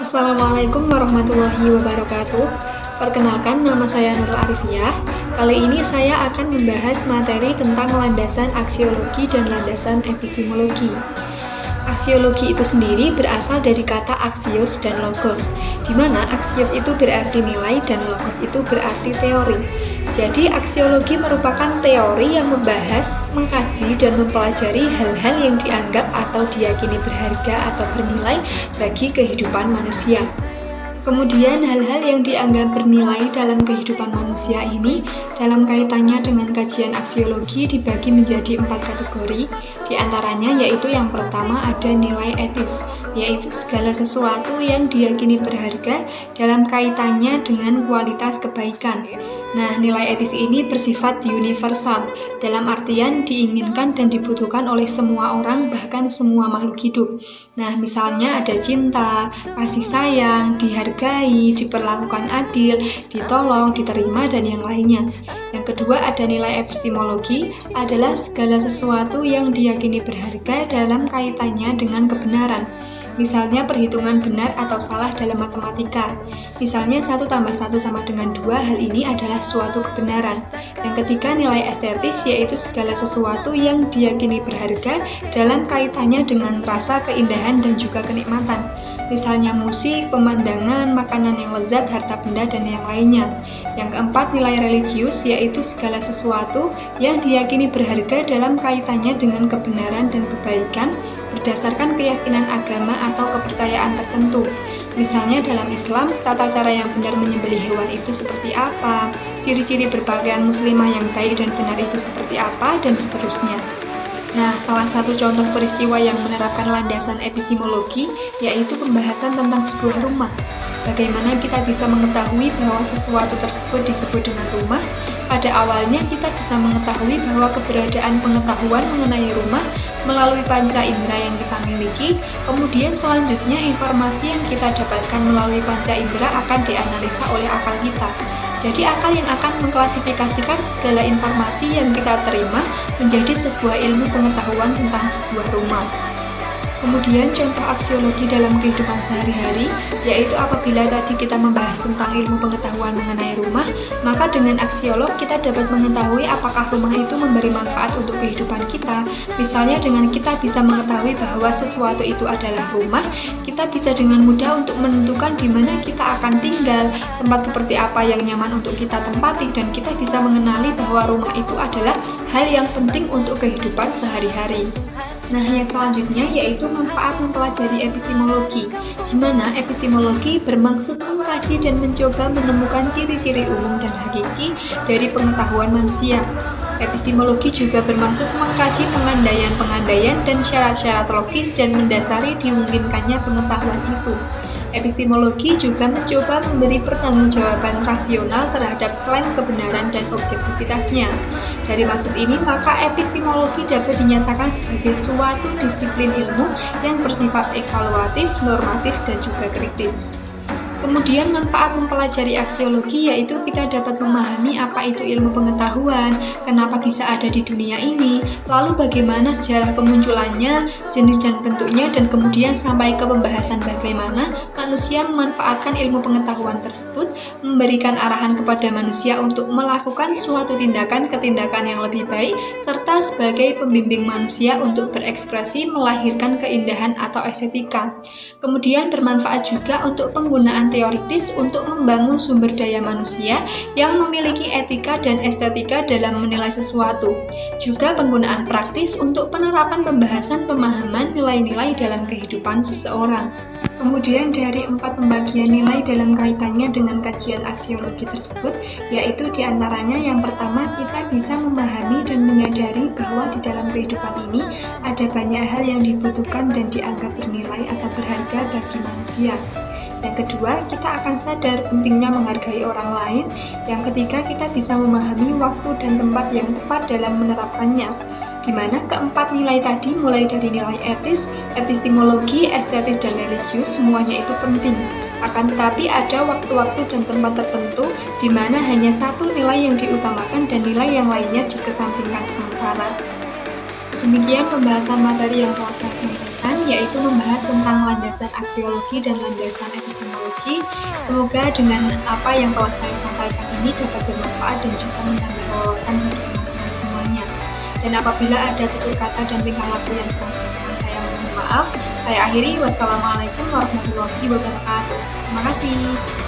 Assalamualaikum warahmatullahi wabarakatuh. Perkenalkan, nama saya Nurul Arifiyah. Kali ini saya akan membahas materi tentang landasan aksiologi dan landasan epistemologi. Aksiologi itu sendiri berasal dari kata aksios dan logos, di mana aksios itu berarti nilai dan logos itu berarti teori. Jadi, aksiologi merupakan teori yang membahas, mengkaji, dan mempelajari hal-hal yang dianggap atau diyakini berharga atau bernilai bagi kehidupan manusia. Kemudian, hal-hal yang dianggap bernilai dalam kehidupan manusia ini dalam kaitannya dengan kajian aksiologi dibagi menjadi 4 kategori. Di antaranya yaitu yang pertama ada nilai etis, yaitu segala sesuatu yang diyakini berharga dalam kaitannya dengan kualitas kebaikan. Nah, nilai etis ini bersifat universal, dalam artian diinginkan dan dibutuhkan oleh semua orang, bahkan semua makhluk hidup. Nah, misalnya ada cinta, kasih sayang, dihargai, diperlakukan adil, ditolong, diterima, dan yang lainnya. Yang kedua ada nilai epistemologi, adalah segala sesuatu yang diyakini berharga dalam kaitannya dengan kebenaran. Misalnya perhitungan benar atau salah dalam matematika. Misalnya 1 tambah 1 sama dengan 2, hal ini adalah suatu kebenaran. Yang ketiga nilai estetis, yaitu segala sesuatu yang diyakini berharga dalam kaitannya dengan rasa, keindahan, dan juga kenikmatan. Misalnya musik, pemandangan, makanan yang lezat, harta benda, dan yang lainnya. Yang keempat nilai religius, yaitu segala sesuatu yang diyakini berharga dalam kaitannya dengan kebenaran dan kebaikan berdasarkan keyakinan agama atau kepercayaan tertentu. Misalnya dalam Islam, tata cara yang benar menyembelih hewan itu seperti apa, ciri-ciri berpakaian muslimah yang baik dan benar itu seperti apa, dan seterusnya. Nah, salah satu contoh peristiwa yang menerapkan landasan epistemologi yaitu pembahasan tentang sebuah rumah. Bagaimana kita bisa mengetahui bahwa sesuatu tersebut disebut dengan rumah? Pada awalnya kita bisa mengetahui bahwa keberadaan pengetahuan mengenai rumah melalui panca indera yang kita miliki. Kemudian selanjutnya informasi yang kita dapatkan melalui panca indera akan dianalisa oleh akal kita. Jadi akal yang akan mengklasifikasikan segala informasi yang kita terima menjadi sebuah ilmu pengetahuan tentang sebuah rumah. Kemudian contoh aksiologi dalam kehidupan sehari-hari, yaitu apabila tadi kita membahas tentang ilmu pengetahuan mengenai rumah, maka dengan aksiolog kita dapat mengetahui apakah rumah itu memberi manfaat untuk kehidupan kita. Misalnya dengan kita bisa mengetahui bahwa sesuatu itu adalah rumah, kita bisa dengan mudah untuk menentukan di mana kita akan tinggal, tempat seperti apa yang nyaman untuk kita tempati, dan kita bisa mengenali bahwa rumah itu adalah hal yang penting untuk kehidupan sehari-hari. Nah, yang selanjutnya yaitu manfaat mempelajari epistemologi, di mana epistemologi bermaksud mengkaji dan mencoba menemukan ciri-ciri umum dan hakiki dari pengetahuan manusia. Epistemologi juga bermaksud mengkaji pengandaian-pengandaian dan syarat-syarat logis dan mendasari dimungkinkannya pengetahuan itu. Epistemologi juga mencoba memberi pertanggungjawaban rasional terhadap klaim kebenaran dan objektivitasnya. Dari maksud ini, maka epistemologi dapat dinyatakan sebagai suatu disiplin ilmu yang bersifat evaluatif, normatif, dan juga kritis. Kemudian manfaat mempelajari aksiologi yaitu kita dapat memahami apa itu ilmu pengetahuan, kenapa bisa ada di dunia ini, lalu bagaimana sejarah kemunculannya, jenis dan bentuknya, dan kemudian sampai ke pembahasan bagaimana manusia memanfaatkan ilmu pengetahuan tersebut, memberikan arahan kepada manusia untuk melakukan suatu tindakan ke tindakan yang lebih baik, serta sebagai pembimbing manusia untuk berekspresi melahirkan keindahan atau estetika. Kemudian bermanfaat juga untuk penggunaan teoritis untuk membangun sumber daya manusia yang memiliki etika dan estetika dalam menilai sesuatu. Juga penggunaan praktis untuk penerapan pembahasan pemahaman nilai-nilai dalam kehidupan seseorang. Kemudian dari 4 pembagian nilai dalam kaitannya dengan kajian aksiologi tersebut, yaitu diantaranya yang pertama kita bisa memahami dan menyadari bahwa di dalam kehidupan ini ada banyak hal yang dibutuhkan dan dianggap bernilai atau berharga bagi manusia. Yang kedua, kita akan sadar pentingnya menghargai orang lain. Yang ketiga, kita bisa memahami waktu dan tempat yang tepat dalam menerapkannya. Di mana keempat nilai tadi, mulai dari nilai etis, epistemologi, estetis, dan religius, semuanya itu penting. Akan tetapi ada waktu-waktu dan tempat tertentu di mana hanya satu nilai yang diutamakan dan nilai yang lainnya dikesampingkan sementara. Demikian pembahasan materi yang telah saya sampaikan. sampaikan, yaitu membahas tentang landasan aksiologi dan landasan epistemologi. Semoga dengan apa yang telah saya sampaikan ini dapat bermanfaat dan juga menambah wawasan bagi teman-teman semuanya. Dan apabila ada tutur kata dan tingkah laku yang kurang berkenan, saya mohon maaf. Saya akhiri, wassalamualaikum warahmatullahi wabarakatuh. Terima kasih.